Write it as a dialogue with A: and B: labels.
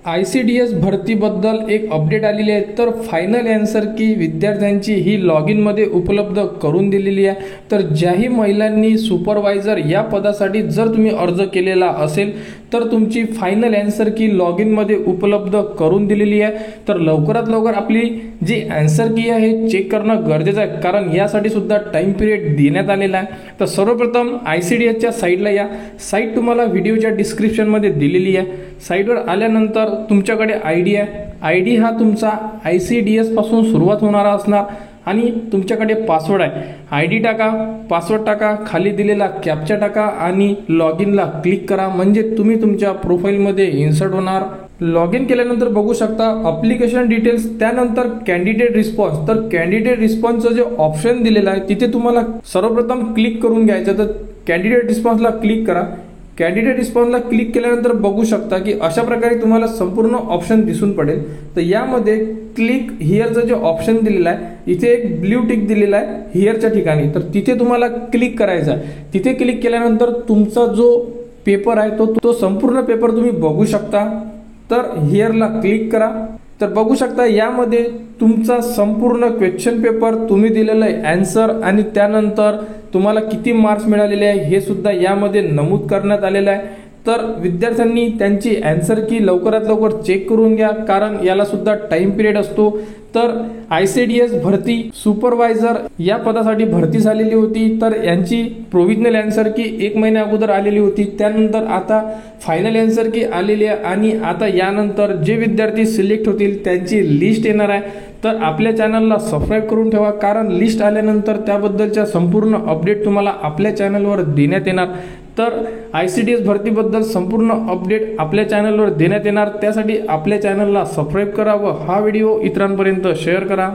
A: ICDS भरतीबद्दल एक update आलेली आहे। तर फायनल आन्सर की विद्यार्थ्यांची ही लॉग इनमध्ये उपलब्ध करून दिलेली आहे। तर ज्याही महिलांनी सुपरवायझर या पदासाठी जर तुम्ही अर्ज केलेला असेल तर तुमची फायनल आन्सर की लॉग इनमध्ये उपलब्ध करून दिलेली आहे। तर लवकरात लवकर आपली जी आन्सर की आहे चेक करणं गरजेचं आहे, कारण यासाठी सुद्धा टाइम पिरियड देण्यात आलेला आहे। तर सर्वप्रथम ICDSच्या साईडला या, साईट तुम्हाला व्हिडिओच्या डिस्क्रिप्शनमध्ये दिलेली आहे। साईटवर आल्यानंतर तुमच्याकडे ID आहे। ID हा तुमचा ICDS पासून सुरुवात होणारा असणार आणि तुमच्याकडे पासवर्ड आहे। ID टाका, पासवर्ड टाका, खाली दिलेला कॅप्चा टाका आणि लॉग इनला क्लिक करा, म्हणजे तुम्ही तुमच्या प्रोफाईलमध्ये इन्सर्ट होणार। लॉग इन केल्यानंतर बघू शकता ॲप्लिकेशन डिटेल्स, त्यानंतर कॅन्डिडेट रिस्पॉन्स। तर कॅन्डिडेट रिस्पॉन्सचं जे ऑप्शन दिलेलं आहे तिथे तुम्हाला सर्वप्रथम क्लिक करून घ्यायचं। तर कॅन्डिडेट रिस्पॉन्सला क्लिक करा। कॅन्डिडेट रिस्पॉन्सला क्लिक केल्यानंतर बघू शकता की अशा प्रकारे तुम्हाला संपूर्ण ऑप्शन दिसून पडेल। तर यामध्ये क्लिक हिअरचं जे ऑप्शन दिलेलं आहे इथे एक ब्ल्यू टिक दिलेला आहे हिअरच्या ठिकाणी, तर तिथे तुम्हाला क्लिक करायचं आहे। तिथे क्लिक केल्यानंतर तुमचा जो पेपर आहे तो संपूर्ण पेपर तुम्ही बघू शकता। तर हिअरला क्लिक करा। तर बघू शकता यामध्ये तुमचा संपूर्ण क्वेश्चन पेपर, तुम्ही दिलेलं आहे आन्सर आणि त्यानंतर तुम्हाला किती मार्क्स मिळालेले आहे हे सुद्धा यामध्ये नमूद करण्यात आलेलं आहे। तर विद्यार्थ्यांनी त्यांची आन्सर की लवकरात लवकर चेक करून घ्या, कारण याला सुद्धा टाइम पिरियड असतो। तर ICDS भरती सुपरवायझर या पदासाठी भरती झालेली होती। तर यांची प्रोव्हिजनल आन्सर की 1 महिन्या अगोदर आलेली होती, त्यानंतर आता फायनल आन्सर की आलेली आहे आणि आता यानंतर जे विद्यार्थी सिलेक्ट होतील त्यांची लिस्ट येणार आहे। तर आपल्या चॅनलला सबस्क्राईब करून ठेवा, कारण लिस्ट आल्यानंतर त्याबद्दलच्या संपूर्ण अपडेट तुम्हाला आपल्या चॅनलवर देण्यात येणार। तर ICDS भरतीबद्दल संपूर्ण अपडेट आपल्या चॅनलवर देण्यात येणार, त्यासाठी आपल्या चॅनलला सबस्क्राईब करा व हा व्हिडिओ इतरांपर्यंत शेअर करा।